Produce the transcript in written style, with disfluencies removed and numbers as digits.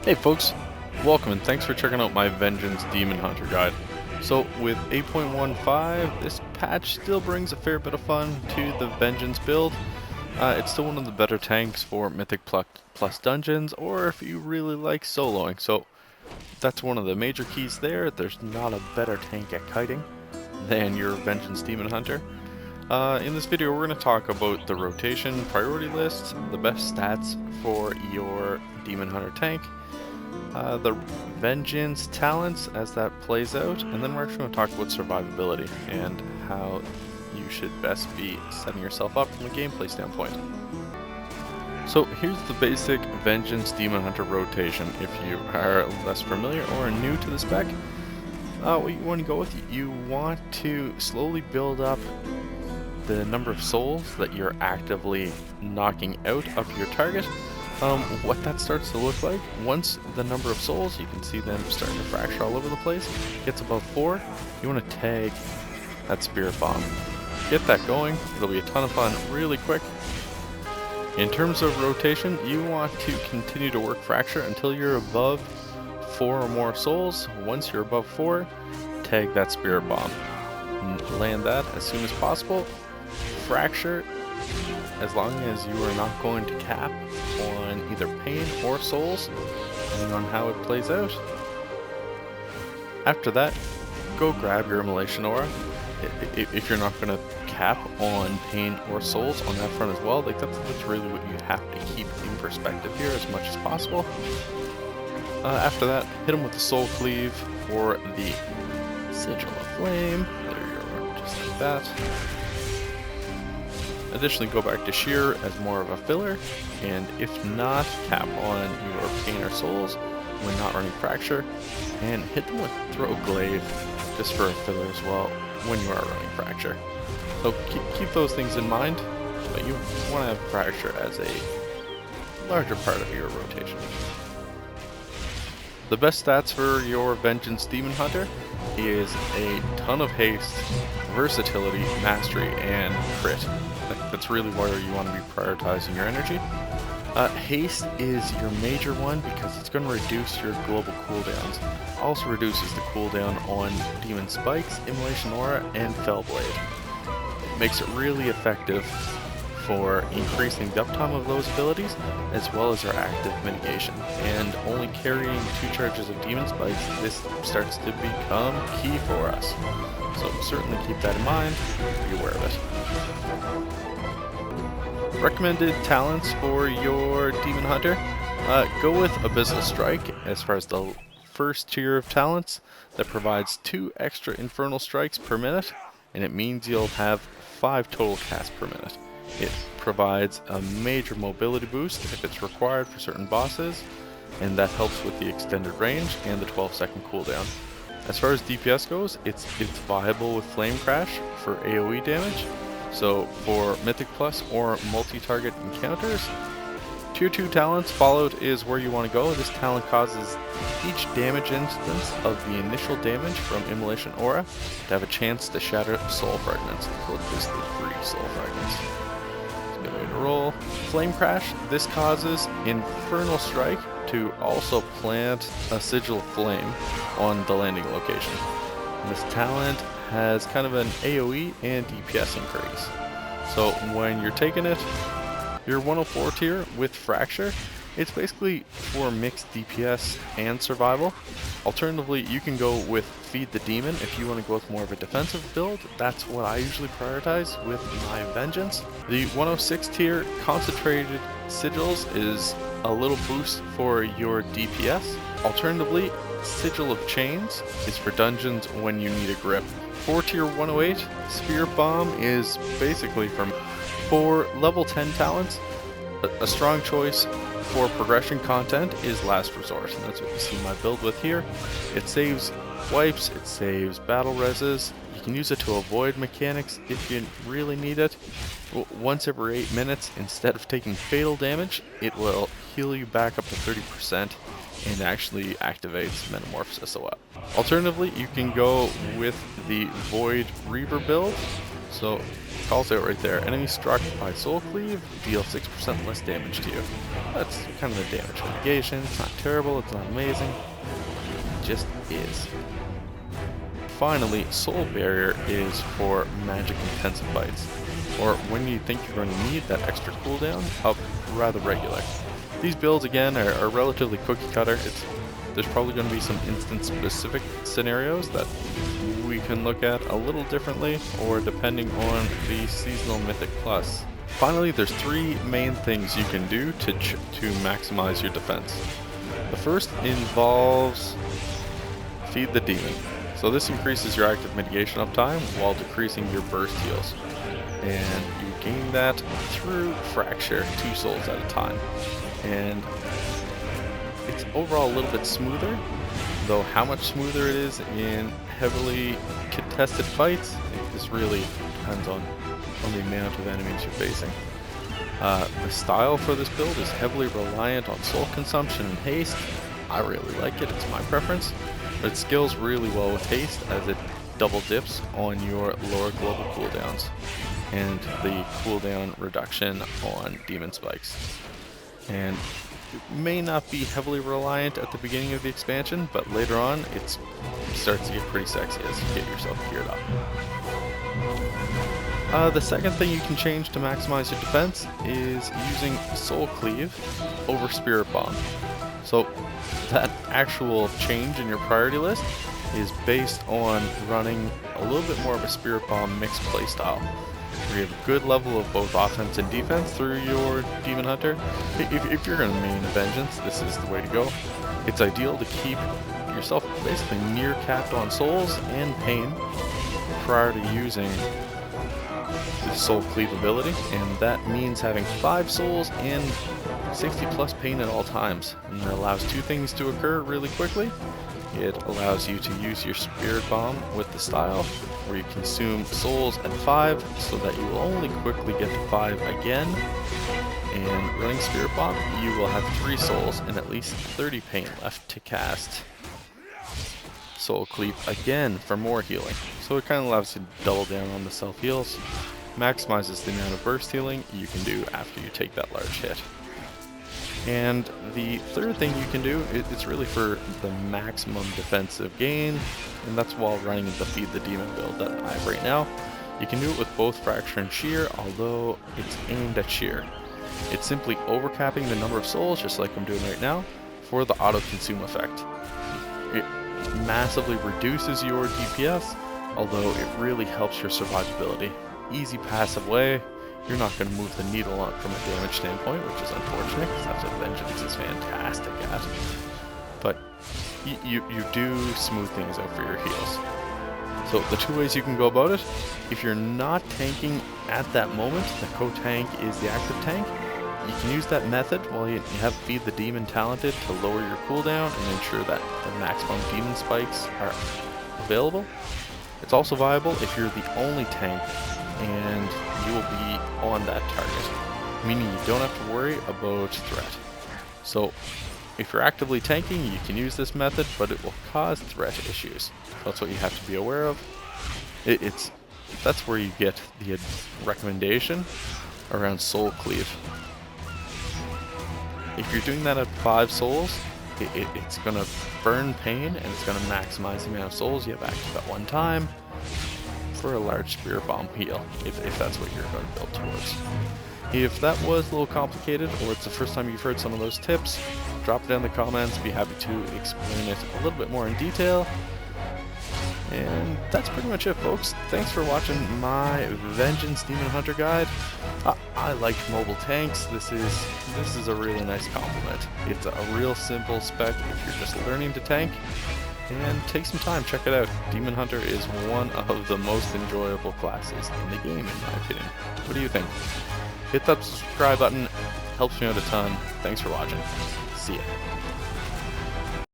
Hey folks, welcome and thanks for checking out my Vengeance Demon Hunter guide. So with 8.15, this patch still brings a fair bit of fun to the Vengeance build. It's still one of the better tanks for Mythic plus dungeons, or if you really like soloing. So that's one of the major keys there. There's not a better tank at kiting than your Vengeance Demon Hunter. In this video we're going to talk about the rotation priority list, the best stats for your Demon Hunter tank, the Vengeance talents as that plays out, and then we're actually going to talk about survivability and how you should best be setting yourself up from a gameplay standpoint. So here's the basic Vengeance Demon Hunter rotation. If you are less familiar or new to the spec, what you want to go with, you want to slowly build up the number of souls that you're actively knocking out of your target. What that starts to look like, once the number of souls, you can see them starting to fracture all over the place, gets above 4, you want to tag that spirit bomb. Get that going, it'll be a ton of fun really quick. In terms of rotation, you want to continue to work fracture until you're above 4 or more souls. Once you're above 4, tag that spirit bomb. Land that as soon as possible. Fracture as long as you are not going to cap on either pain or souls, depending on how it plays out. After that, go grab your immolation aura. If you're not going to cap on pain or souls on that front as well, like that's really what you have to keep in perspective here as much as possible. After that, hit them with the soul cleave or the sigil of flame. There you are, just like that. Additionally, go back to shear as more of a filler, and if not, cap on your pain or souls when not running fracture, and hit them with throw glaive just for a filler as well when you are running fracture. So keep those things in mind, but you want to have fracture as a larger part of your rotation. The best stats for your Vengeance Demon Hunter is a ton of haste, versatility, mastery, and crit. That's really where you want to be prioritizing your energy. Haste is your major one because it's going to reduce your global cooldowns. Also reduces the cooldown on Demon Spikes, Immolation Aura, and Fellblade. It makes it really effective for increasing the uptime of those abilities, as well as their active mitigation. And only carrying 2 charges of Demon Spikes, this starts to become key for us. So certainly keep that in mind, be aware of it. Recommended talents for your Demon Hunter, go with Abyssal Strike as far as the first tier of talents. That provides 2 extra Infernal Strikes per minute, and it means you'll have 5 total casts per minute. It provides a major mobility boost if it's required for certain bosses, and that helps with the extended range and the 12-second cooldown. As far as DPS goes, it's viable with Flame Crash for AoE damage. So for Mythic Plus or multi-target encounters, Tier 2 talents followed is where you want to go. This talent causes each damage instance of the initial damage from Immolation Aura to have a chance to shatter soul fragments. So it's basically 3 soul fragments. It's a good way to roll. Flame Crash, this causes Infernal Strike to also plant a sigil of flame on the landing location. And this talent has kind of an AoE and DPS increase. So when you're taking it, your 104 tier with Fracture, it's basically for mixed DPS and survival. Alternatively, you can go with Feed the Demon if you want to go with more of a defensive build. That's what I usually prioritize with my Vengeance. The 106 tier Concentrated Sigils is a little boost for your DPS. Alternatively, Sigil of Chains is for dungeons when you need a grip. 4 tier 108 Spirit Bomb is basically for level 10 talents. A strong choice for progression content is Last Resort, and that's what you see my build with here. It saves wipes, it saves battle reses. You can use it to avoid mechanics if you really need it. Once every 8 minutes, instead of taking fatal damage, it will heal you back up to 30% and actually activates Metamorphosis a lot. Alternatively, you can go with the Void Reaver build. So, calls out right there. Enemy struck by Soul Cleave deal 6% less damage to you. That's kind of the damage mitigation. It's not terrible, it's not amazing. It just is. Finally, Soul Barrier is for magic intensive fights, or when you think you're going to need that extra cooldown up rather regular. These builds again are relatively cookie cutter. There's probably going to be some instance specific scenarios that we can look at a little differently, or depending on the seasonal mythic plus. Finally, there's three main things you can do to maximize your defense. The first involves Feed the Demon. So this increases your active mitigation uptime while decreasing your burst heals. And you gain that through Fracture 2 souls at a time. And it's overall a little bit smoother, though how much smoother it is in heavily contested fights, this really depends on the amount of enemies you're facing. The style for this build is heavily reliant on soul consumption and haste. I really like it, it's my preference. But it scales really well with haste as it double dips on your lower global cooldowns and the cooldown reduction on demon spikes. And it may not be heavily reliant at the beginning of the expansion, but later on it starts to get pretty sexy as you get yourself geared up. The second thing you can change to maximize your defense is using Soul Cleave over Spirit Bomb. So that actual change in your priority list is based on running a little bit more of a Spirit Bomb mixed playstyle. You have a good level of both offense and defense through your Demon Hunter. If you're going to main a Vengeance, this is the way to go. It's ideal to keep yourself basically near capped on souls and pain prior to using the Soul Cleave ability, and that means having 5 souls and 60 plus pain at all times. And that allows two things to occur really quickly. It allows you to use your Spirit Bomb with the style, where you consume souls at 5, so that you will only quickly get to 5 again. And running Spirit Bomb, you will have 3 souls and at least 30 pain left to cast Soul Cleave again for more healing. So it kind of allows you to double down on the self heals, maximizes the amount of burst healing you can do after you take that large hit. And the third thing you can do, it's really for the maximum defensive gain, and that's while running the Feed the Demon build that I have right now. You can do it with both Fracture and Shear, although it's aimed at Shear. It's simply overcapping the number of souls, just like I'm doing right now, for the auto-consume effect. It massively reduces your DPS, although it really helps your survivability. Easy passive way. You're not going to move the needle on from a damage standpoint, which is unfortunate, because that's what Vengeance is fantastic at. But you do smooth things out for your heals. So the two ways you can go about it: if you're not tanking at that moment, the co-tank is the active tank. You can use that method while you have Feed the Demon talented to lower your cooldown and ensure that the maximum demon spikes are available. It's also viable if you're the only tank and you will be on that target, meaning you don't have to worry about threat. So if you're actively tanking, you can use this method, but it will cause threat issues. That's what you have to be aware of. That's where you get the recommendation around Soul Cleave. If you're doing that at 5 souls, it's going to burn pain and it's going to maximize the amount of souls you have active at one time for a large Spirit Bomb heal, if that's what you're going to build towards. If that was a little complicated, or it's the first time you've heard some of those tips, drop it down in the comments, be happy to explain it a little bit more in detail. And that's pretty much it, folks. Thanks for watching my Vengeance Demon Hunter guide. I like mobile tanks. This is a really nice compliment. It's a real simple spec if you're just learning to tank. And take some time, check it out. Demon Hunter is one of the most enjoyable classes in the game, in my opinion. What do you think? Hit that subscribe button, helps me out a ton. Thanks for watching. See ya.